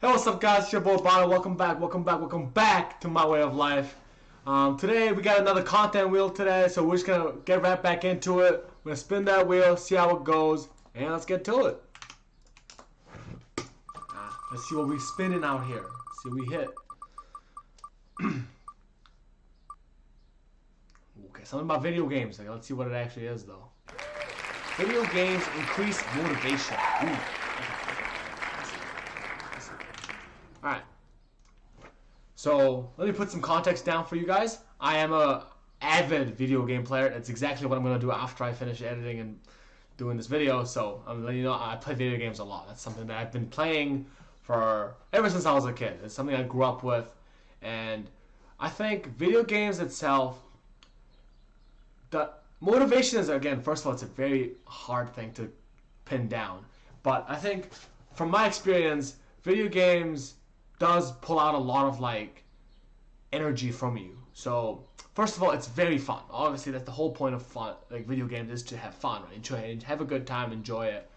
Hey, what's up, guys? It's your boy BATAA. Welcome back to my way of life. Today we got another content wheel today, so we're just gonna get right back into it. We're gonna spin that wheel, see how it goes, and let's get to it. Let's see what we're spinning out here. Let's see what we hit. Okay, something about video games. Let's see what it actually is, though. Video games increase motivation. Ooh. Alright, so let me put some context down for you guys. I am a avid video game player. That's exactly what I'm going to do after I finish editing and doing this video. So I'm letting you know I play video games a lot. That's something that I've been playing for ever since I was a kid. It's something I grew up with, and I think video games itself, the motivation is, again, first of all, it's a very hard thing to pin down. But I think from my experience, video games does pull out a lot of energy from you. So first of all, it's very fun. Obviously, that's the whole point of fun. Like, video games is to have fun, right? Enjoy it, have a good time, enjoy it.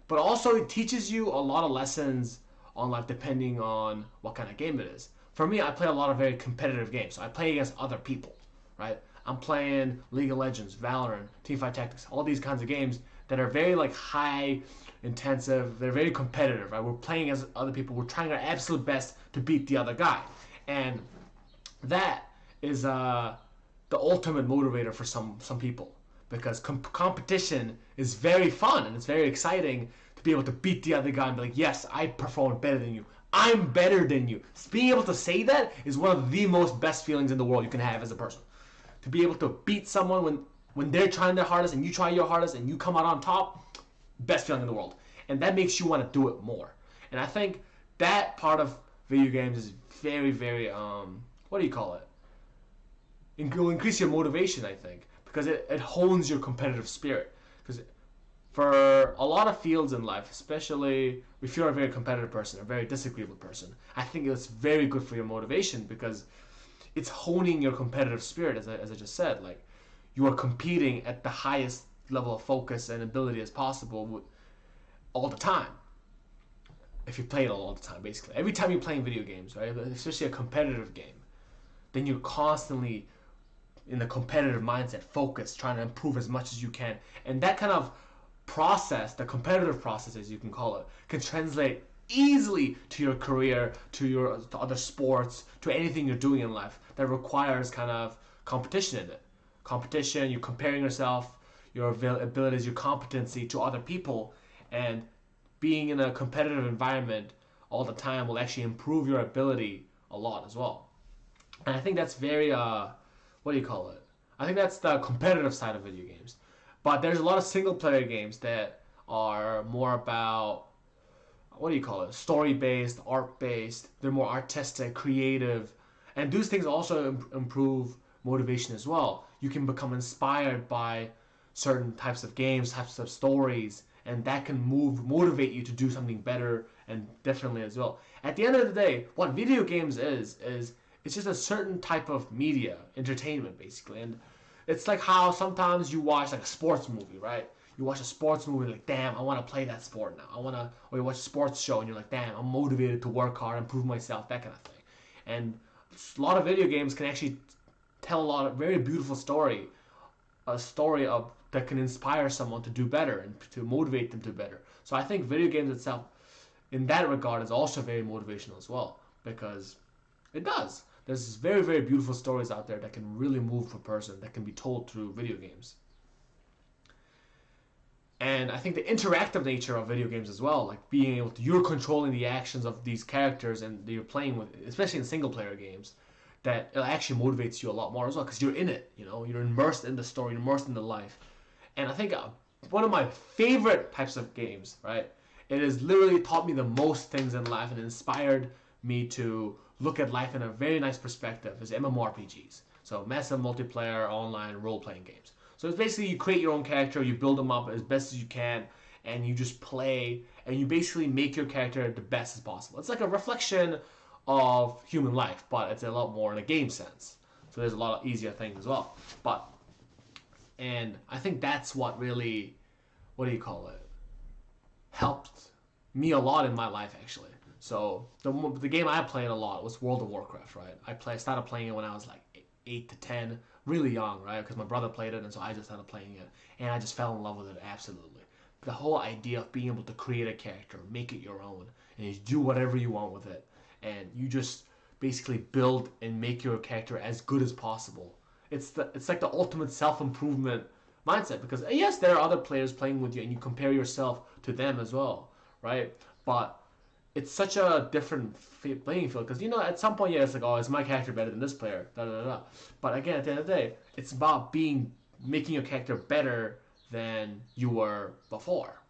But also, it teaches you a lot of lessons on life depending on what kind of game it is. For me, I play a lot of very competitive games. So I play against other people, right? I'm playing League of Legends, Valorant, Teamfight Tactics, all these kinds of games that are very high intensive. They're very competitive, right? We're playing as other people. We're trying our absolute best to beat the other guy, and that is the ultimate motivator for some people, because competition is very fun and it's very exciting to be able to beat the other guy and be like, yes, I performed better than you. I'm better than you. Being able to say that is one of the most best feelings in the world you can have as a person. To be able to beat someone when they're trying their hardest and you try your hardest and you come out on top, best feeling in the world. And that makes you want to do it more. And I think that part of video games is very, very, what do you call it? It will increase your motivation, I think, because it hones your competitive spirit. Because for a lot of fields in life, especially if you're a very competitive person, a very disagreeable person, I think it's very good for your motivation, because it's honing your competitive spirit, as I just said. Like, you are competing at the highest level of focus and ability as possible all the time. If you play it all the time, basically. Every time you're playing video games, right? Especially a competitive game, then you're constantly in the competitive mindset, focused, trying to improve as much as you can. And that kind of process, the competitive process, as you can call it, can translate easily to your career, to other sports, to anything you're doing in life that requires kind of competition in it. Competition, you're comparing yourself, your abilities, your competency to other people, and being in a competitive environment all the time will actually improve your ability a lot as well. And I think that's very, what do you call it? I think that's the competitive side of video games. But there's a lot of single player games that are more about, what do you call it? Story-based, art-based. They're more artistic, creative. And those things also improve motivation as well. You can become inspired by certain types of games, types of stories, and that can motivate you to do something better and differently as well. At the end of the day, what video games is it's just a certain type of media, entertainment, basically. And it's like how sometimes you watch a sports movie, right? You watch a sports movie, like, damn, I want to play that sport now. Or you watch a sports show and you're like, damn, I'm motivated to work hard, improve myself, that kind of thing. And a lot of video games can actually tell a lot of very beautiful story, a story that can inspire someone to do better and to motivate them to do better. So I think video games itself, in that regard, is also very motivational as well, because it does. There's very, very beautiful stories out there that can really move a person, that can be told through video games. And I think the interactive nature of video games as well, like being able to, you're controlling the actions of these characters and you're playing with, especially in single player games, that it actually motivates you a lot more as well, because you're in it, you're immersed in the story, you're immersed in the life. And I think one of my favorite types of games, right, it has literally taught me the most things in life and inspired me to look at life in a very nice perspective, is MMORPGs. So massive multiplayer online role-playing games. So it's basically you create your own character, you build them up as best as you can, and you just play, and you basically make your character the best as possible. It's like a reflection of human life, but it's a lot more in a game sense. So there's a lot of easier things as well. And I think that's what really, what do you call it, helped me a lot in my life, actually. So the game I played a lot was World of Warcraft, right? I started playing it when I was like 8 to 10, really young, right? Because my brother played it, and so I just started playing it, and I just fell in love with it absolutely. The whole idea of being able to create a character, make it your own, and you do whatever you want with it, and you just basically build and make your character as good as possible. It's like the ultimate self-improvement mindset, because yes, there are other players playing with you, and you compare yourself to them as well, right? But it's such a different playing field, because at some point, yeah, it's like, oh, is my character better than this player? Da da da. But again, at the end of the day, it's about making your character better than you were before.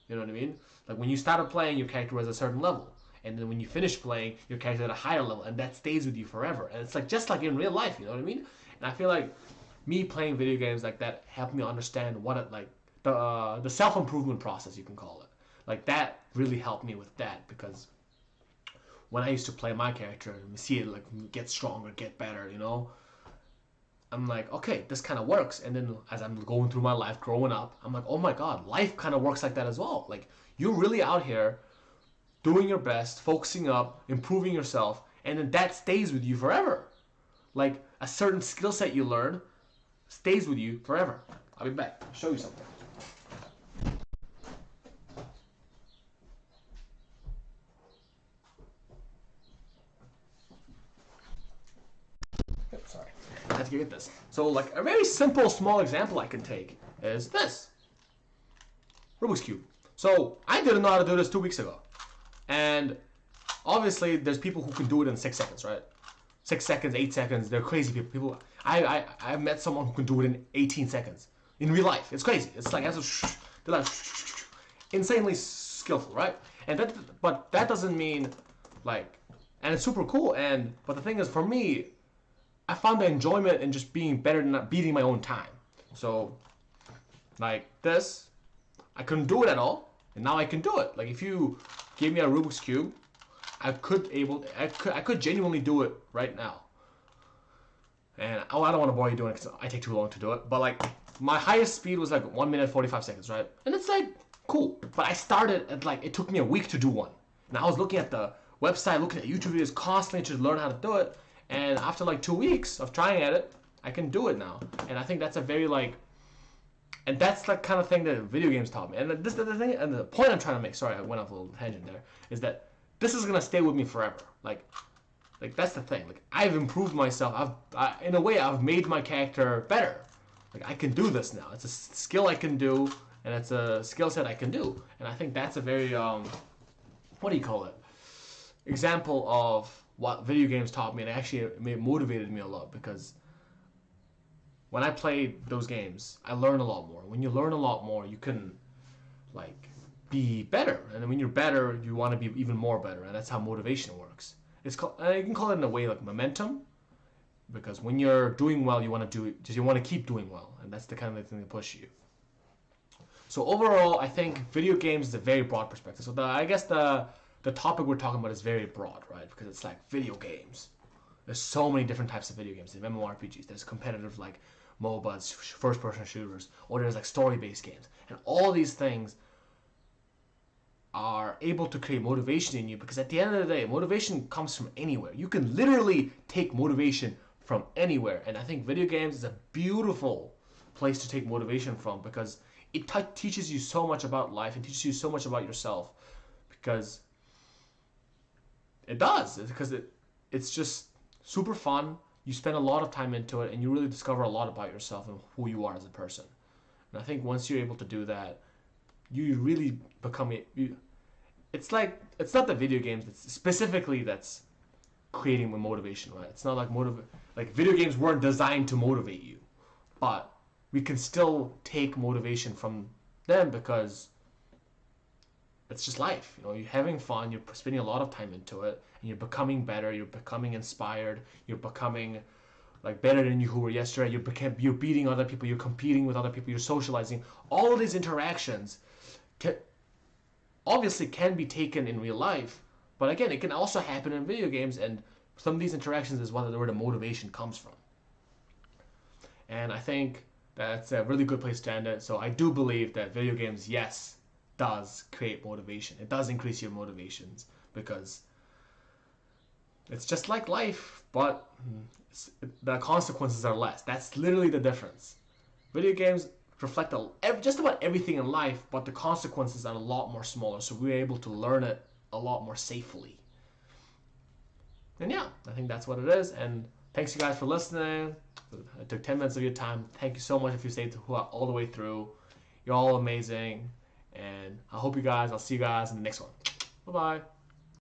You know what I mean? Like when you started playing, your character was a certain level, and then when you finish playing, your character at a higher level, and that stays with you forever. And it's like just like in real life. You know what I mean? And I feel like me playing video games like that helped me understand what it like the self improvement process, you can call it. Like that really helped me with that, because when I used to play my character and see it like get stronger, get better, I'm like, okay, this kind of works. And then as I'm going through my life, growing up, I'm like, oh my God, life kind of works like that as well. Like you're really out here doing your best, focusing up, improving yourself, and then that stays with you forever. Like a certain skill set you learn stays with you forever. I'll be back. I'll show you something. Sorry, I had to get this. So like a very simple, small example I can take is this. Rubik's Cube. So I didn't know how to do this 2 weeks ago. And obviously there's people who can do it in 6 seconds, right? 6 seconds, 8 seconds. They're crazy people. I met someone who can do it in 18 seconds. In real life. It's crazy. It's like, they're like insanely skillful, right? But that doesn't mean like, and it's super cool. But the thing is, for me, I found the enjoyment in just being better than not beating my own time. So, like this, I couldn't do it at all, and now I can do it. Like if you gave me a Rubik's Cube, I could genuinely do it right now. And I don't want to bore you doing it because I take too long to do it. But like my highest speed was like 1 minute 45 seconds, right? And it's like cool. But I started at like it took me a week to do one. And I was looking at the website, looking at YouTube videos constantly to learn how to do it. And after like 2 weeks of trying at it, I can do it now. And I think that's a very and that's the kind of thing that video games taught me. And this the thing, and the point I'm trying to make. Sorry, I went off a little tangent there. Is that this is gonna stay with me forever. Like that's the thing. Like I've improved myself. In a way, I've made my character better. Like I can do this now. It's a skill I can do, and it's a skill set I can do. And I think that's a very what do you call it? Example of what video games taught me, and actually it motivated me a lot, because when I played those games, I learned a lot more. When you learn a lot more, you can like be better, and then when you're better, you want to be even more better, and that's how motivation works. It's called, you can call it in a way like momentum, because when you're doing well, you want to keep doing well, and that's the kind of thing that pushes you. So overall, I think video games is a very broad perspective. So I guess the topic we're talking about is very broad, right? Because it's like video games. There's so many different types of video games. There's MMORPGs. There's competitive like MOBAs, first-person shooters, or there's like story-based games. And all these things are able to create motivation in you, because at the end of the day, motivation comes from anywhere. You can literally take motivation from anywhere. And I think video games is a beautiful place to take motivation from, because it teaches you so much about life and teaches you so much about yourself, because it does. Because it's just super fun. You spend a lot of time into it, and you really discover a lot about yourself and who you are as a person. And I think once you're able to do that, you really become it's not the video games that's creating the motivation, right? It's not like video games weren't designed to motivate you, but we can still take motivation from them, because it's just life. You're having fun, you're spending a lot of time into it, and you're becoming better, you're becoming inspired, you're becoming like better than you who were yesterday, you're beating other people, you're competing with other people, you're socializing. All of these interactions obviously can be taken in real life, but again, it can also happen in video games, and some of these interactions is where the motivation comes from. And I think that's a really good place to end it. So I do believe that video games, yes, does create motivation. It does increase your motivations, because it's just like life, but the consequences are less. That's literally the difference. Video games reflect just about everything in life, but the consequences are a lot more smaller, so we're able to learn it a lot more safely. And yeah, I think that's what it is. And thanks you guys for listening. I took 10 minutes of your time. Thank you so much if you stayed all the way through. You're all amazing. And I'll see you guys in the next one. Bye-bye.